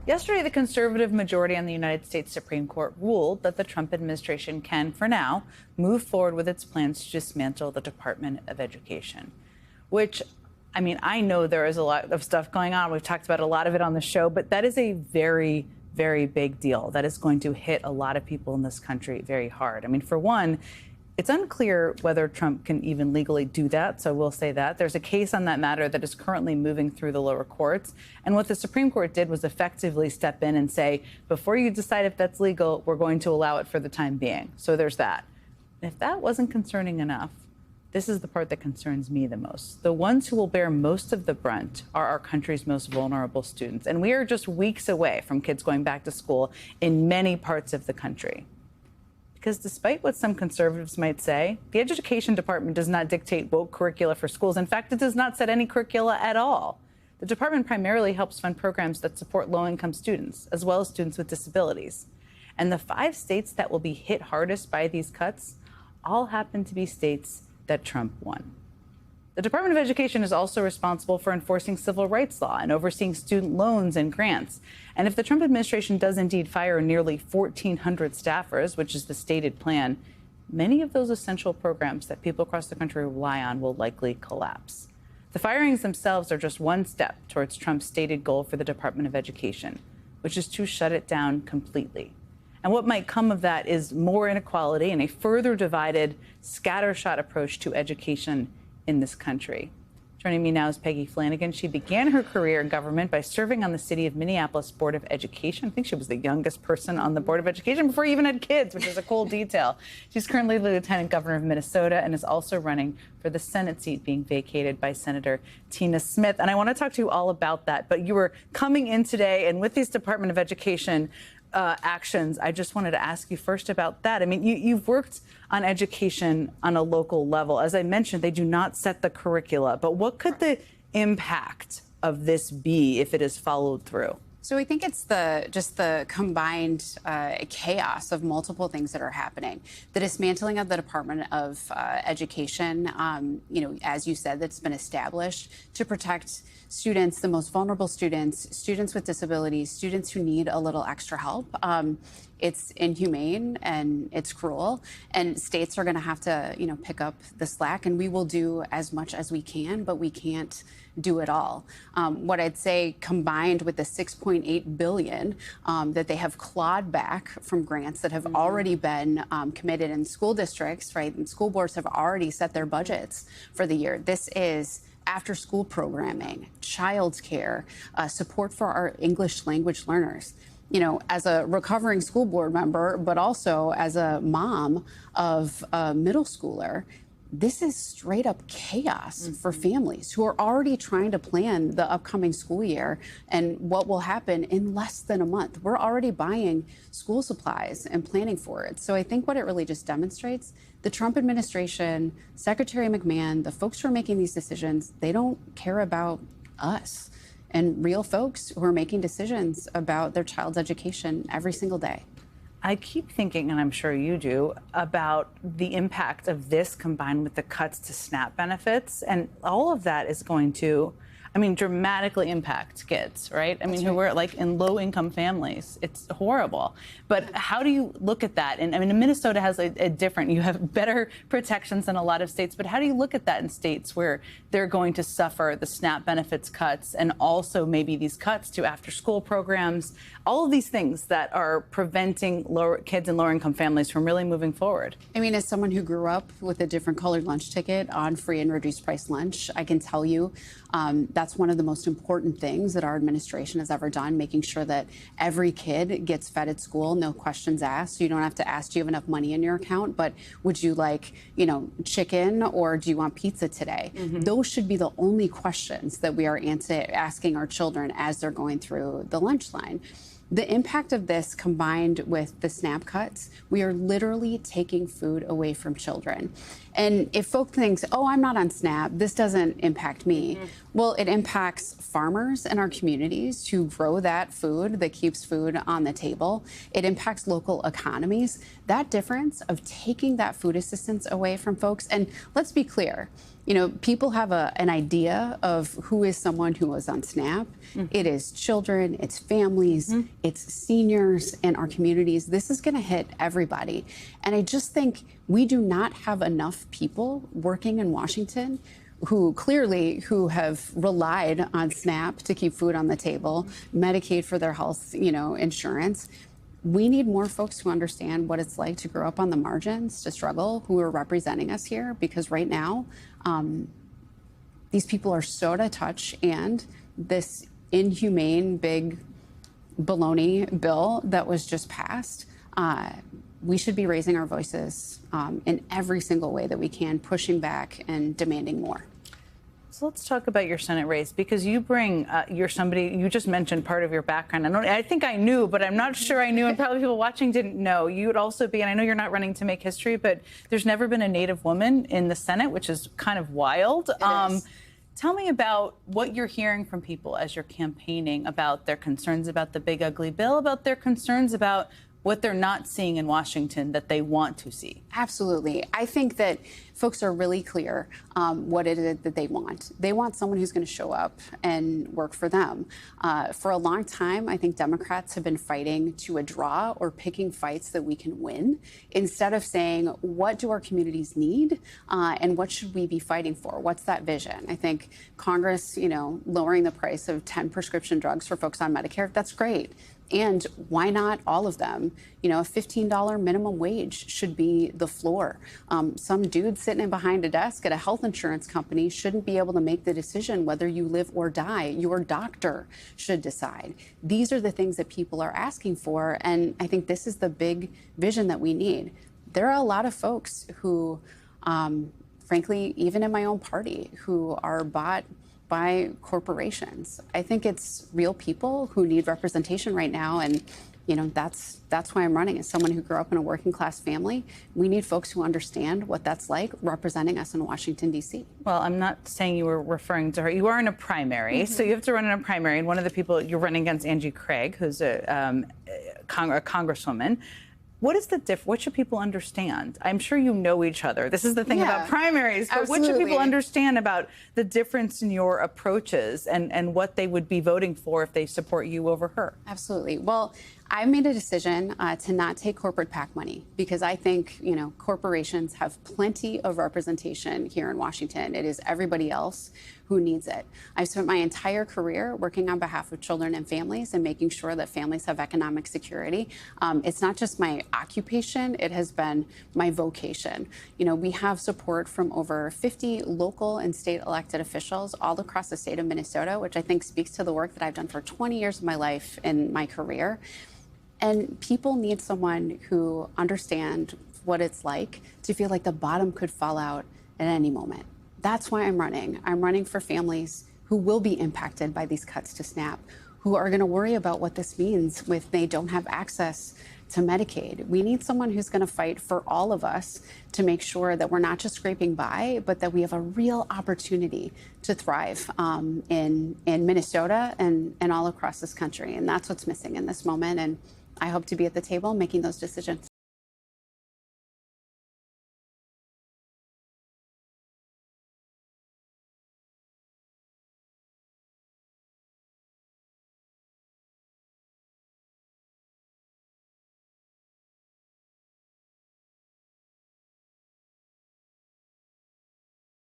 Yesterday, the conservative majority on the United States Supreme Court ruled that the Trump administration can, for now, move forward with its plans to dismantle the Department of Education, which, I mean, I know there is a lot of stuff going on. We've talked about a lot of it on the show, but that is a very, very big deal. That is going to hit a lot of people in this country very hard. I mean, for one, it's unclear whether Trump can even legally do that, so we'll say that. There's a case on that matter that is currently moving through the lower courts. And what the Supreme Court did was effectively step in and say, before you decide if that's legal, we're going to allow it for the time being. So there's that. And if that wasn't concerning enough, this is the part that concerns me the most. The ones who will bear most of the brunt are our country's most vulnerable students. And we are just weeks away from kids going back to school in many parts of the country. Because despite what some conservatives might say, the Education Department does not dictate woke curricula for schools. In fact, it does not set any curricula at all. The department primarily helps fund programs that support low-income students, as well as students with disabilities. And the 5 states that will be hit hardest by these cuts all happen to be states that Trump won. The Department of Education is also responsible for enforcing civil rights law and overseeing student loans and grants. And if the Trump administration does indeed fire nearly 1,400 staffers, which is the stated plan, many of those essential programs that people across the country rely on will likely collapse. The firings themselves are just one step towards Trump's stated goal for the Department of Education, which is to shut it down completely. And what might come of that is more inequality and a further divided, scattershot approach to education in this country. Joining me now is Peggy Flanagan. She began her career in government by serving on the City of Minneapolis Board of Education. I think she was the youngest person on the Board of Education before he even had kids, which is a cool detail. She's currently the Lieutenant Governor of Minnesota and is also running for the Senate seat being vacated by Senator Tina Smith. And I want to talk to you all about that. But you were coming in today, and with these Department of Education actions, I just wanted to ask you first about that. I mean, you've worked on education on a local level. As I mentioned, they do not set the curricula. But what could the impact of this be if it is followed through? So I think it's just the combined chaos of multiple things that are happening. The dismantling of the Department of Education, as you said, that's been established to protect students, the most vulnerable students, students with disabilities, students who need a little extra help. It's inhumane and it's cruel, and states are going to have to, pick up the slack, and we will do as much as we can, but we can't do it all. What I'd say, combined with the $6.8 billion that they have clawed back from grants that have already been committed in school districts, right? And school boards have already set their budgets for the year. This is after-school programming, childcare, support for our English language learners. As a recovering school board member, but also as a mom of a middle schooler, this is straight up chaos for families who are already trying to plan the upcoming school year and what will happen in less than a month. We're already buying school supplies and planning for it. So I think what it really just demonstrates, the Trump administration, Secretary McMahon, the folks who are making these decisions, they don't care about us and real folks who are making decisions about their child's education every single day. I keep thinking, and I'm sure you do, about the impact of this combined with the cuts to SNAP benefits. And all of that is going to, dramatically impact kids, right? Who were in low-income families. It's horrible. But how do you look at that? And Minnesota has a different, you have better protections than a lot of states. But how do you look at that in states where they're going to suffer the SNAP benefits cuts and also maybe these cuts to after-school programs, all of these things that are preventing kids in lower-income families from really moving forward? As someone who grew up with a different colored lunch ticket on free and reduced price lunch, I can tell you that's one of the most important things that our administration has ever done, making sure that every kid gets fed at school, no questions asked. You don't have to ask, do you have enough money in your account, but would you like, chicken, or do you want pizza today? Those should be the only questions that we are asking our children as they're going through the lunch line. The impact of this, combined with the SNAP cuts, we are literally taking food away from children. And if folk thinks, oh, I'm not on SNAP, this doesn't impact me. Well, it impacts farmers in our communities who grow that food that keeps food on the table. It impacts local economies. That difference of taking that food assistance away from folks, and let's be clear, people have an idea of who is someone who was on SNAP. It is children, it's families, it's seniors in our communities. This is going to hit everybody. And I just think we do not have enough people working in Washington who have relied on SNAP to keep food on the table, Medicaid for their health, insurance. We need more folks who understand what it's like to grow up on the margins, to struggle, who are representing us here, because right now, these people are so out of touch, and this inhumane, big baloney bill that was just passed, we should be raising our voices in every single way that we can, pushing back and demanding more. So let's talk about your Senate race, because you bring, you're somebody, you just mentioned part of your background. I think I knew, but I'm not sure I knew, and probably people watching didn't know. You would also be, and I know you're not running to make history, but there's never been a Native woman in the Senate, which is kind of wild. Tell me about what you're hearing from people as you're campaigning about their concerns about the big ugly bill, about their concerns about what they're not seeing in Washington that they want to see. Absolutely. I think that folks are really clear what it is that they want. They want someone who's going to show up and work for them. For a long time, I think Democrats have been fighting to a draw or picking fights that we can win, instead of saying, what do our communities need and what should we be fighting for? What's that vision? I think Congress, lowering the price of 10 prescription drugs for folks on Medicare, that's great. And why not all of them? A $15 minimum wage should be the floor. Some dude sitting in behind a desk at a health insurance company shouldn't be able to make the decision whether you live or die. Your doctor should decide. These are the things that people are asking for. And I think this is the big vision that we need. There are a lot of folks who, frankly, even in my own party, who are bought by corporations. I think it's real people who need representation right now, and that's why I'm running. As someone who grew up in a working class family, we need folks who understand what that's like representing us in Washington, D.C. Well, I'm not saying you were referring to her. You are in a primary, so you have to run in a primary, and one of the people you're running against, Angie Craig, who's a congresswoman. What is the what should people understand? I'm sure you know each other. This is the thing about primaries, but absolutely. What should people understand about the difference in your approaches and what they would be voting for if they support you over her? Absolutely. Well, I made a decision to not take corporate PAC money, because I think, corporations have plenty of representation here in Washington. It is everybody else who needs it. I've spent my entire career working on behalf of children and families and making sure that families have economic security. It's not just my occupation, it has been my vocation. We have support from over 50 local and state elected officials all across the state of Minnesota, which I think speaks to the work that I've done for 20 years of my life in my career. And people need someone who understands what it's like to feel like the bottom could fall out at any moment. That's why I'm running. I'm running for families who will be impacted by these cuts to SNAP, who are going to worry about what this means if they don't have access to Medicaid. We need someone who's going to fight for all of us to make sure that we're not just scraping by, but that we have a real opportunity to thrive in Minnesota and all across this country. And that's what's missing in this moment. And I hope to be at the table making those decisions.